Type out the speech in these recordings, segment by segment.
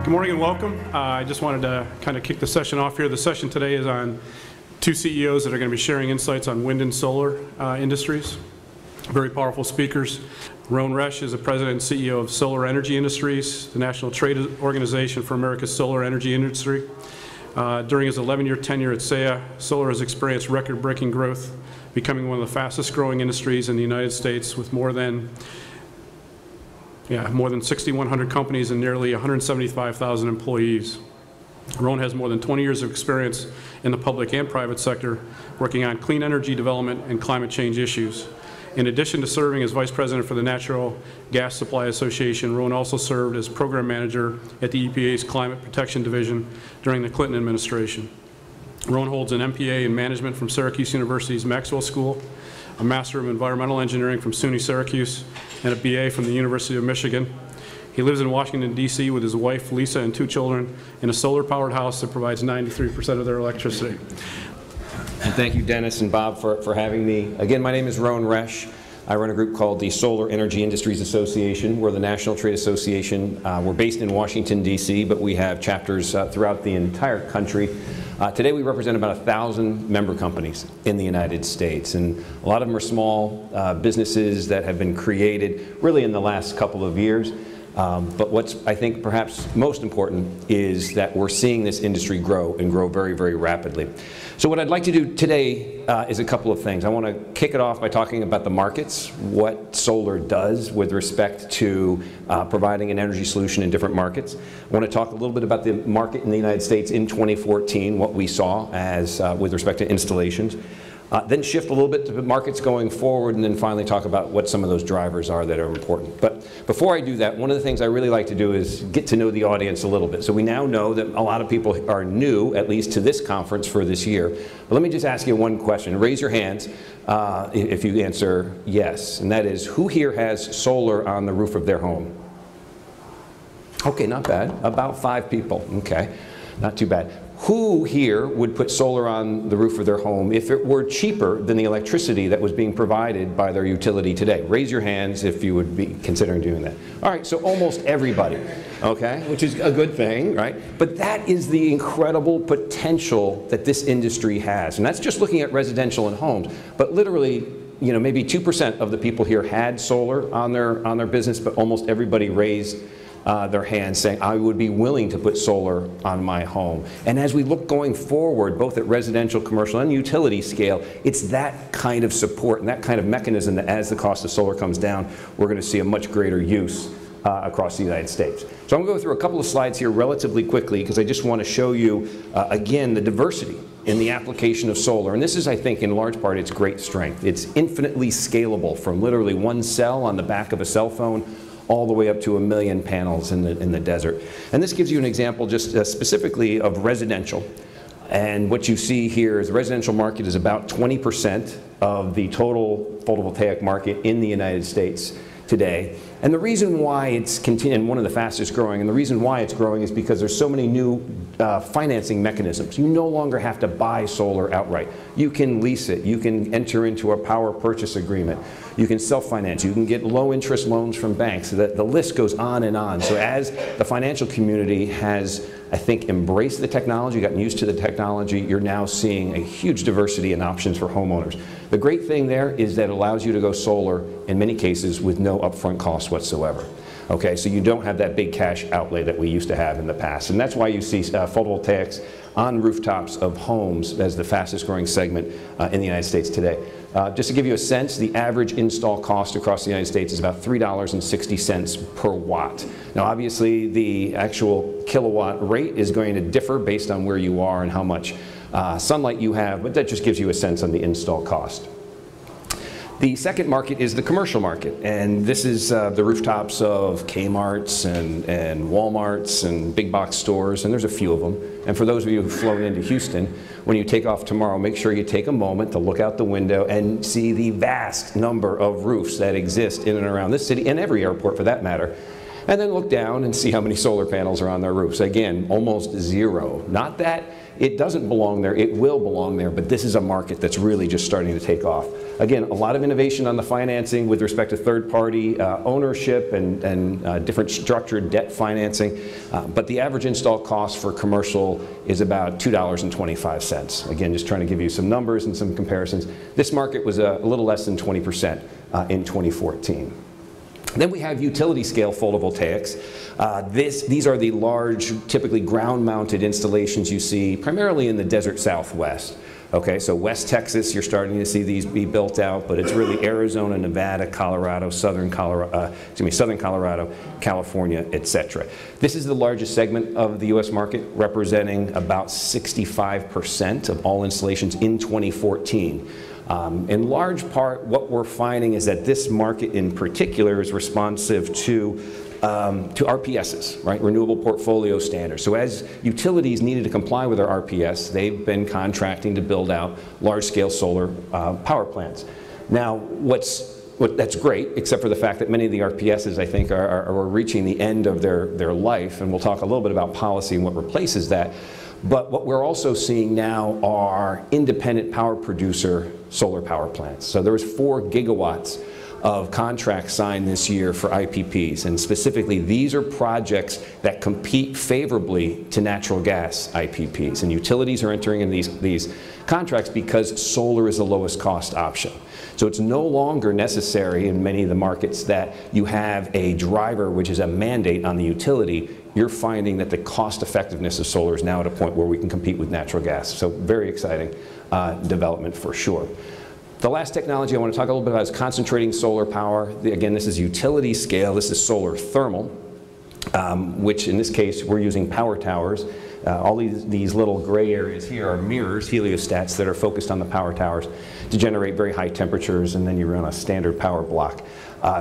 Good morning and welcome. I just wanted to kind of kick the session off here. The session today is on two CEOs that are going to be sharing insights on wind and solar industries. Very powerful speakers. Ron Resch is the president and CEO of Solar Energy Industries, the national trade organization for America's solar energy industry. During his 11-year tenure at SEIA, solar has experienced record-breaking growth, becoming one of the fastest growing industries in the United States with more than 6,100 companies and nearly 175,000 employees. Ron has more than 20 years of experience in the public and private sector working on clean energy development and climate change issues. In addition to serving as Vice President for the Natural Gas Supply Association, Ron also served as Program Manager at the EPA's Climate Protection Division during the Clinton administration. Ron holds an MPA in Management from Syracuse University's Maxwell School, a Master of Environmental Engineering from SUNY Syracuse, and a BA from the University of Michigan. He lives in Washington, D.C. with his wife, Lisa, and 2 children in a solar-powered house that provides 93% of their electricity. And thank you, Dennis and Bob, for having me. Again, my name is Ron Resch. I run a group called the Solar Energy Industries Association. We're the National Trade Association. We're based in Washington, D.C., but we have chapters throughout the entire country. Today we represent about 1,000 member companies in the United States, and a lot of them are small businesses that have been created really in the last couple of years. But what's, I think, perhaps most important is that we're seeing this industry grow and grow very, very rapidly. So what I'd like to do today is a couple of things. I want to kick it off by talking about the markets, what solar does with respect to providing an energy solution in different markets. I want to talk a little bit about the market in the United States in 2014, what we saw as with respect to installations. Then shift a little bit to the markets going forward, and then finally talk about what some of those drivers are that are important. But before I do that, one of the things I really like to do is get to know the audience a little bit. So we now know that a lot of people are new, at least to this conference for this year. But let me just ask you one question. Raise your hands if you answer yes, and that is, who here has solar on the roof of their home? Okay, not bad. About 5 people. Okay, not too bad. Who here would put solar on the roof of their home if it were cheaper than the electricity that was being provided by their utility today? Raise your hands if you would be considering doing that. All right, so almost everybody, okay, which is a good thing, right? But that is the incredible potential that this industry has. And that's just looking at residential and homes. But literally, you know, maybe 2% of the people here had solar on their business, but almost everybody raised their hands saying, I would be willing to put solar on my home. And as we look going forward, both at residential, commercial, and utility scale, it's that kind of support and that kind of mechanism that as the cost of solar comes down, we're going to see a much greater use across the United States. So I'm going to go through a couple of slides here relatively quickly because I just want to show you, again, the diversity in the application of solar. And this is, I think, in large part, its great strength. It's infinitely scalable from literally one cell on the back of a cell phone all the way up to 1 million panels in the desert. And this gives you an example just specifically of residential. And what you see here is the residential market is about 20% of the total photovoltaic market in the United States today. And the reason why it's continuing, one of the fastest growing, and the reason why it's growing is because there's so many new financing mechanisms. You no longer have to buy solar outright. You can lease it. You can enter into a power purchase agreement. You can self-finance. You can get low interest loans from banks. The list goes on and on. So as the financial community has, I think, embraced the technology, gotten used to the technology, you're now seeing a huge diversity in options for homeowners. The great thing there is that it allows you to go solar in many cases with no upfront cost whatsoever. Okay, so you don't have that big cash outlay that we used to have in the past. And that's why you see photovoltaics on rooftops of homes as the fastest growing segment in the United States today. Just to give you a sense, the average install cost across the United States is about $3.60 per watt. Now obviously the actual kilowatt rate is going to differ based on where you are and how much sunlight you have, but that just gives you a sense on the install cost. The second market is the commercial market, and this is the rooftops of Kmart's and Walmart's and big box stores, and there's a few of them. And for those of you who've flown into Houston, when you take off tomorrow, make sure you take a moment to look out the window and see the vast number of roofs that exist in and around this city, and every airport for that matter. and then look down and see how many solar panels are on their roofs. Again, almost zero. Not that it doesn't belong there, it will belong there, but this is a market that's really just starting to take off. Again, a lot of innovation on the financing with respect to third-party ownership and different structured debt financing, but the average install cost for commercial is about $2.25. Again, just trying to give you some numbers and some comparisons. This market was a little less than 20% in 2014. Then we have utility scale photovoltaics. These are the large, typically ground-mounted installations you see primarily in the desert Southwest. Okay, so West Texas, you're starting to see these be built out, but it's really Arizona, Nevada, Colorado, Southern Colorado, California, etc. This is the largest segment of the U.S. market, representing about 65% of all installations in 2014. In large part, what we're finding is that this market in particular is responsive to RPSs, right? Renewable Portfolio Standards. So as utilities needed to comply with our RPS, they've been contracting to build out large-scale solar power plants. Now, that's great, except for the fact that many of the RPSs, I think, are reaching the end of their life, and we'll talk a little bit about policy and what replaces that. But what we're also seeing now are independent power producer solar power plants. So there was 4 gigawatts of contracts signed this year for IPPs, and specifically these are projects that compete favorably to natural gas IPPs, and utilities are entering in these contracts because solar is the lowest cost option. So it's no longer necessary in many of the markets that you have a driver, which is a mandate on the utility. You're finding that the cost effectiveness of solar is now at a point where we can compete with natural gas. So very exciting development for sure. The last technology I want to talk a little bit about is concentrating solar power. Again, this is utility scale. This is solar thermal, which in this case we're using power towers. All these little gray areas here are mirrors, heliostats, that are focused on the power towers to generate very high temperatures, and then you run a standard power block.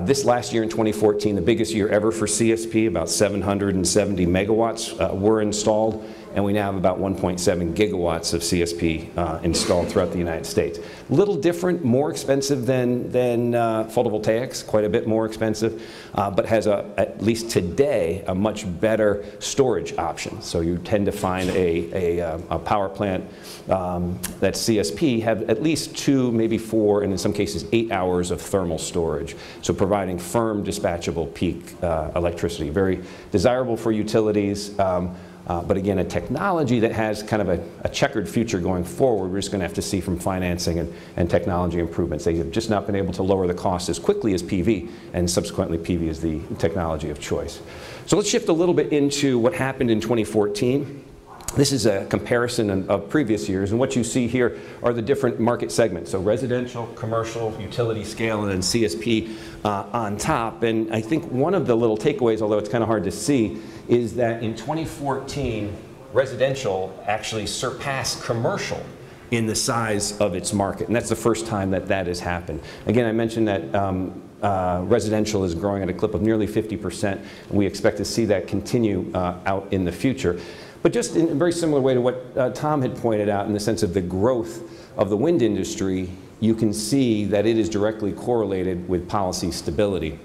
This last year in 2014, the biggest year ever for CSP, about 770 megawatts were installed, and we now have about 1.7 gigawatts of CSP installed throughout the United States. A little different, more expensive than photovoltaics, quite a bit more expensive, but has at least today a much better storage option. So you tend to find a power plant that's CSP have at least 2, maybe 4, and in some cases 8 hours of thermal storage. So providing firm dispatchable peak electricity. Very desirable for utilities. But again, a technology that has kind of a checkered future going forward. We're just going to have to see from financing and technology improvements. They have just not been able to lower the cost as quickly as PV, and subsequently PV is the technology of choice. So let's shift a little bit into what happened in 2014. This is a comparison of previous years, and what you see here are the different market segments. So residential, commercial, utility scale, and then CSP on top. And I think one of the little takeaways, although it's kind of hard to see, is that in 2014, residential actually surpassed commercial in the size of its market. And that's the first time that that has happened. Again, I mentioned that residential is growing at a clip of nearly 50%, and we expect to see that continue out in the future. But just in a very similar way to what Tom had pointed out in the sense of the growth of the wind industry, you can see that it is directly correlated with policy stability.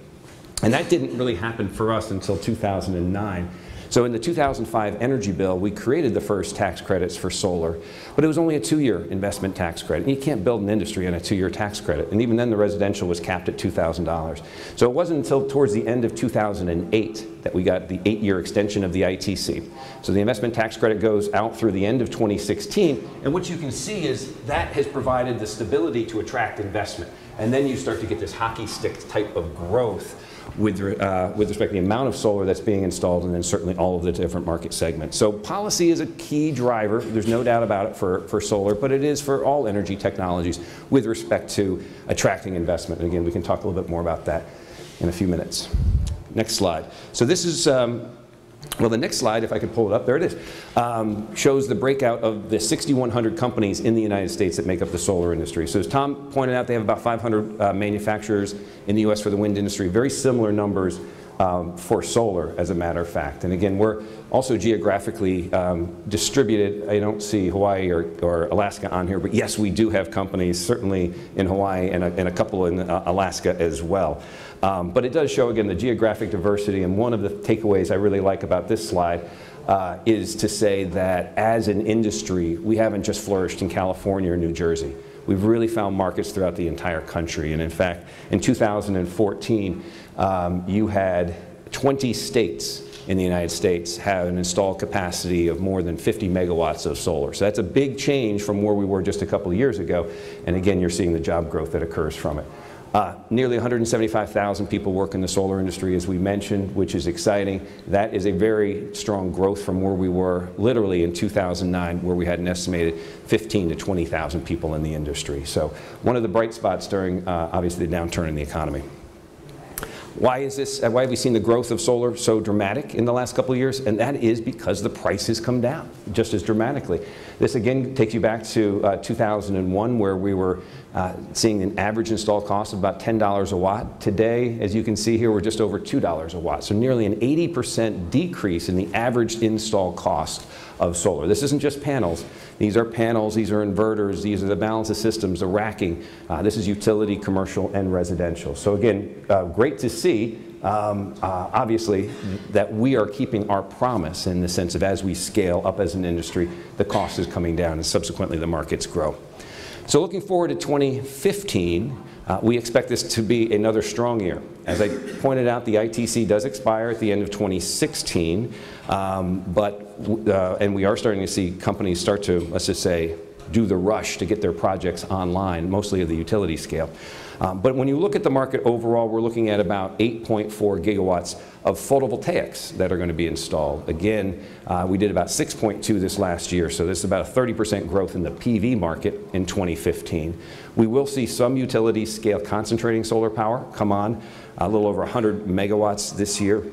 And that didn't really happen for us until 2009. So in the 2005 energy bill, we created the first tax credits for solar, but it was only a 2-year investment tax credit. And you can't build an industry on a 2-year tax credit. And even then, the residential was capped at $2,000. So it wasn't until towards the end of 2008 that we got the 8-year extension of the ITC. So the investment tax credit goes out through the end of 2016. And what you can see is that has provided the stability to attract investment. And then you start to get this hockey stick type of growth with respect to the amount of solar that's being installed, and then certainly all of the different market segments. So policy is a key driver, there's no doubt about it for solar, but it is for all energy technologies with respect to attracting investment. And again, we can talk a little bit more about that in a few minutes. Next slide. So this is, well, the next slide, if I could pull it up, there it is, shows the breakout of the 6,100 companies in the United States that make up the solar industry. So as Tom pointed out, they have about 500 manufacturers in the U.S. for the wind industry, very similar numbers for solar, as a matter of fact. And again, we're also geographically distributed. I don't see Hawaii or Alaska on here, but yes, we do have companies certainly in Hawaii and a couple in Alaska as well. But it does show, again, the geographic diversity, and one of the takeaways I really like about this slide is to say that as an industry, we haven't just flourished in California or New Jersey. We've really found markets throughout the entire country. And in fact, in 2014, you had 20 states in the United States have an installed capacity of more than 50 megawatts of solar. So that's a big change from where we were just a couple of years ago. And again, you're seeing the job growth that occurs from it. Nearly 175,000 people work in the solar industry, as we mentioned, which is exciting. That is a very strong growth from where we were literally in 2009, where we had an estimated 15 to 20,000 people in the industry. So one of the bright spots during, obviously, the downturn in the economy. Why is this? Why have we seen the growth of solar so dramatic in the last couple of years? And that is because the prices come down just as dramatically. This again takes you back to 2001, where we were seeing an average install cost of about $10 a watt. Today, as you can see here, we're just over $2 a watt. So nearly an 80% decrease in the average install cost of solar. This isn't just panels. These are panels, these are inverters, these are the balance of systems, the racking. This is utility, commercial, and residential. So again, great to see, obviously, that we are keeping our promise in the sense of as we scale up as an industry, the cost is coming down and subsequently the markets grow. So looking forward to 2015, we expect this to be another strong year. As I pointed out, the ITC does expire at the end of 2016, and we are starting to see companies start to, let's just say, do the rush to get their projects online, mostly at the utility scale. But when you look at the market overall, we're looking at about 8.4 gigawatts of photovoltaics that are going to be installed. Again, we did about 6.2 this last year, so this is about a 30% growth in the PV market in 2015. We will see some utility scale concentrating solar power come on, a little over 100 megawatts this year.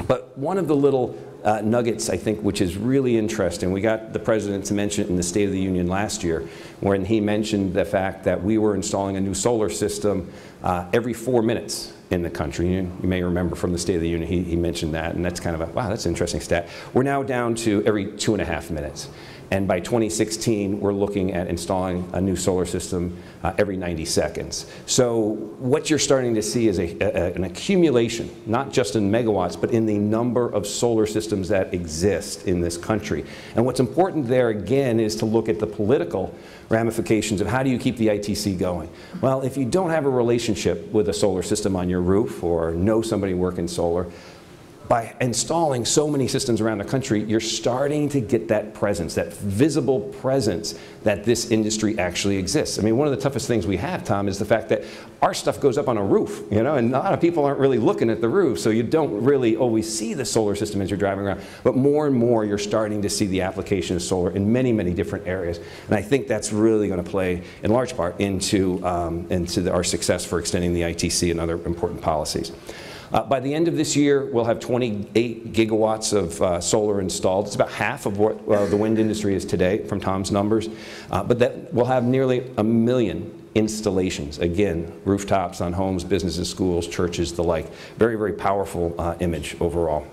But one of the little nuggets, I think, which is really interesting. We got the President to mention it in the State of the Union last year, when he mentioned the fact that we were installing a new solar system every 4 minutes in the country. You may remember from the State of the Union, he mentioned that, and that's kind of a, wow, that's an interesting stat. We're now down to every 2.5 minutes. And by 2016, we're looking at installing a new solar system every 90 seconds. So what you're starting to see is an accumulation, not just in megawatts, but in the number of solar systems that exist in this country. And what's important there, again, is to look at the political ramifications of how do you keep the ITC going. Well, if you don't have a relationship with a solar system on your roof or know somebody working solar, by installing so many systems around the country, you're starting to get that presence, that visible presence that this industry actually exists. I mean, one of the toughest things we have, Tom, is the fact that our stuff goes up on a roof, you know, and a lot of people aren't really looking at the roof, so you don't really always see the solar system as you're driving around. But more and more, you're starting to see the application of solar in many, many different areas. And I think that's really going to play, in large part, into our success for extending the ITC and other important policies. By the end of this year, we'll have 28 gigawatts of solar installed. It's about half of what the wind industry is today, from Tom's numbers. But that we'll have nearly 1 million installations. Again, rooftops on homes, businesses, schools, churches, the like. Very, very powerful image overall.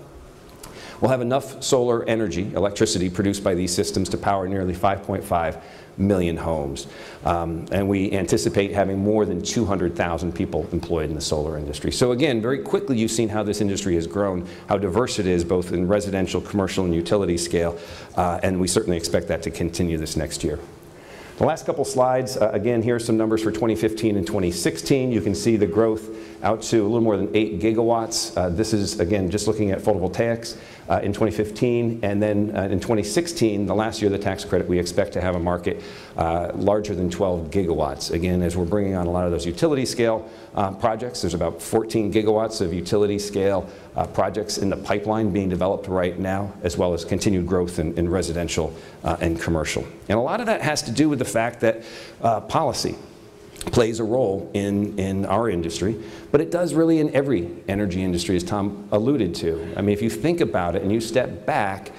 We'll have enough solar energy, electricity, produced by these systems to power nearly 5.5 million homes. And we anticipate having more than 200,000 people employed in the solar industry. So again, very quickly you've seen how this industry has grown, how diverse it is, both in residential, commercial, and utility scale. And we certainly expect that to continue this next year. The last couple slides, again, here's some numbers for 2015 and 2016. You can see the growth out to a little more than 8 gigawatts. This is, again, just looking at photovoltaics in 2015. And then in 2016, the last year of the tax credit, we expect to have a market larger than 12 gigawatts. Again, as we're bringing on a lot of those utility scale projects, there's about 14 gigawatts of utility scale projects in the pipeline being developed right now, as well as continued growth in residential and commercial. And a lot of that has to do with the fact that policy plays a role in our industry, but it does really in every energy industry, as Tom alluded to. I mean, if you think about it and you step back,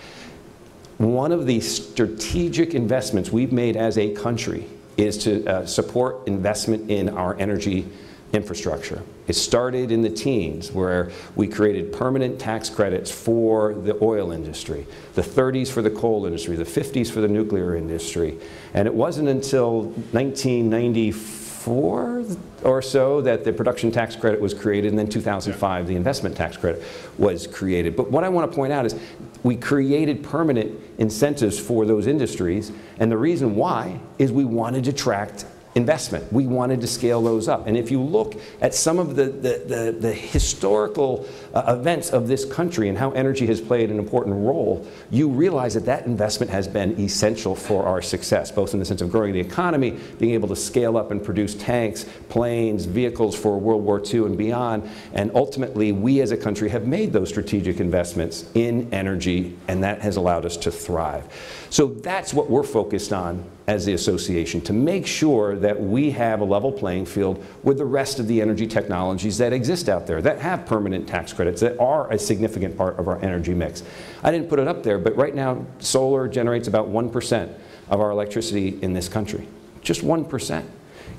one of the strategic investments we've made as a country is to support investment in our energy infrastructure. It started in the teens, where we created permanent tax credits for the oil industry, the 30s for the coal industry, the 50s for the nuclear industry. And it wasn't until 1994 or so that the production tax credit was created, and then 2005 the investment tax credit was created. But what I want to point out is we created permanent incentives for those industries, and the reason why is we wanted to attract investment. We wanted to scale those up. And if you look at some of the historical events of this country and how energy has played an important role, you realize that that investment has been essential for our success, both in the sense of growing the economy, being able to scale up and produce tanks, planes, vehicles for World War II and beyond. And ultimately, we as a country have made those strategic investments in energy, and that has allowed us to thrive. So that's what we're focused on as the association, to make sure that we have a level playing field with the rest of the energy technologies that exist out there, that have permanent tax credits, that are a significant part of our energy mix. I didn't put it up there, but right now solar generates about 1% of our electricity in this country. Just 1%.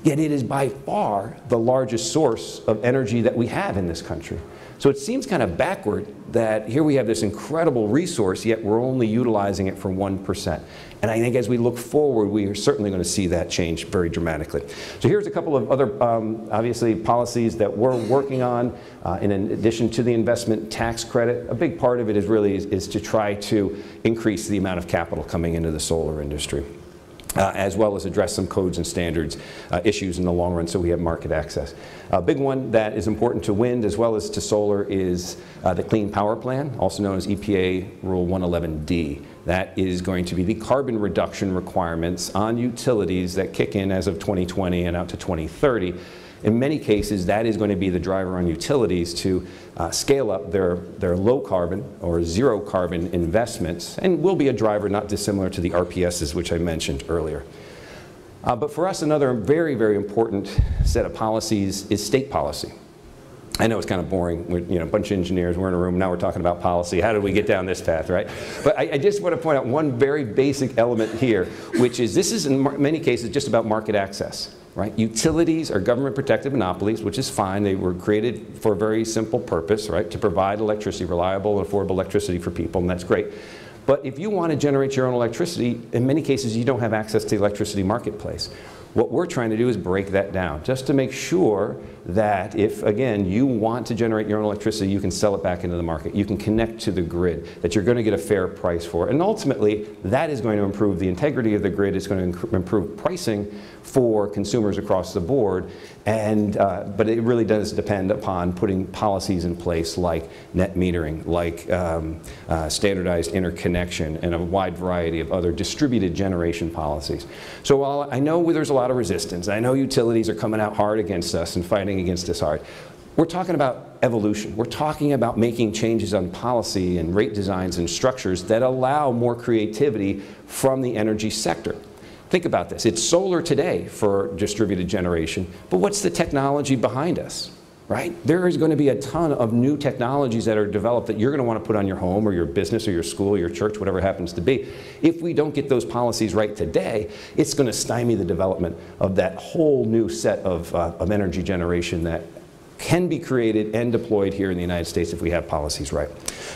Yet it is by far the largest source of energy that we have in this country. So it seems kind of backward that here we have this incredible resource, yet we're only utilizing it for 1%. And I think as we look forward, we are certainly going to see that change very dramatically. So here's a couple of other, obviously, policies that we're working on in addition to the investment tax credit. A big part of it is really is to try to increase the amount of capital coming into the solar industry. As well as address some codes and standards issues in the long run, so we have market access. A big one that is important to wind as well as to solar is the Clean Power Plan, also known as EPA Rule 111D. That is going to be the carbon reduction requirements on utilities that kick in as of 2020 and out to 2030. In many cases, that is going to be the driver on utilities to scale up their low carbon or zero carbon investments, and will be a driver not dissimilar to the RPSs, which I mentioned earlier. But for us, another very, very important set of policies is state policy. I know it's kind of boring. We're, a bunch of engineers, we're in a room, now we're talking about policy. How did we get down this path, right? But I just want to point out one very basic element here, which is this is in many cases just about market access. Right? Utilities are government-protected monopolies, which is fine. They were created for a very simple purpose, right? To provide electricity, reliable and affordable electricity for people, and that's great. But if you want to generate your own electricity, in many cases you don't have access to the electricity marketplace. What we're trying to do is break that down, just to make sure that if, again, you want to generate your own electricity, you can sell it back into the market, you can connect to the grid, that you're going to get a fair price for it. And ultimately, that is going to improve the integrity of the grid, it's going to improve pricing for consumers across the board. And, but it really does depend upon putting policies in place like net metering, like standardized interconnection, and a wide variety of other distributed generation policies. So while I know there's a lot of resistance, I know utilities are coming out hard against us and fighting against us hard, we're talking about evolution. We're talking about making changes on policy and rate designs and structures that allow more creativity from the energy sector. Think about this. It's solar today for distributed generation, but what's the technology behind us, right? There is going to be a ton of new technologies that are developed that you're going to want to put on your home or your business or your school or your church, whatever it happens to be. If we don't get those policies right today, it's going to stymie the development of that whole new set of energy generation that can be created and deployed here in the United States if we have policies right.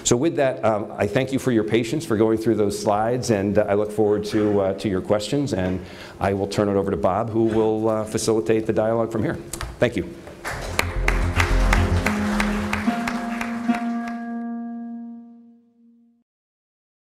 So with that, I thank you for your patience for going through those slides, and I look forward to your questions, and I will turn it over to Bob, who will facilitate the dialogue from here. Thank you.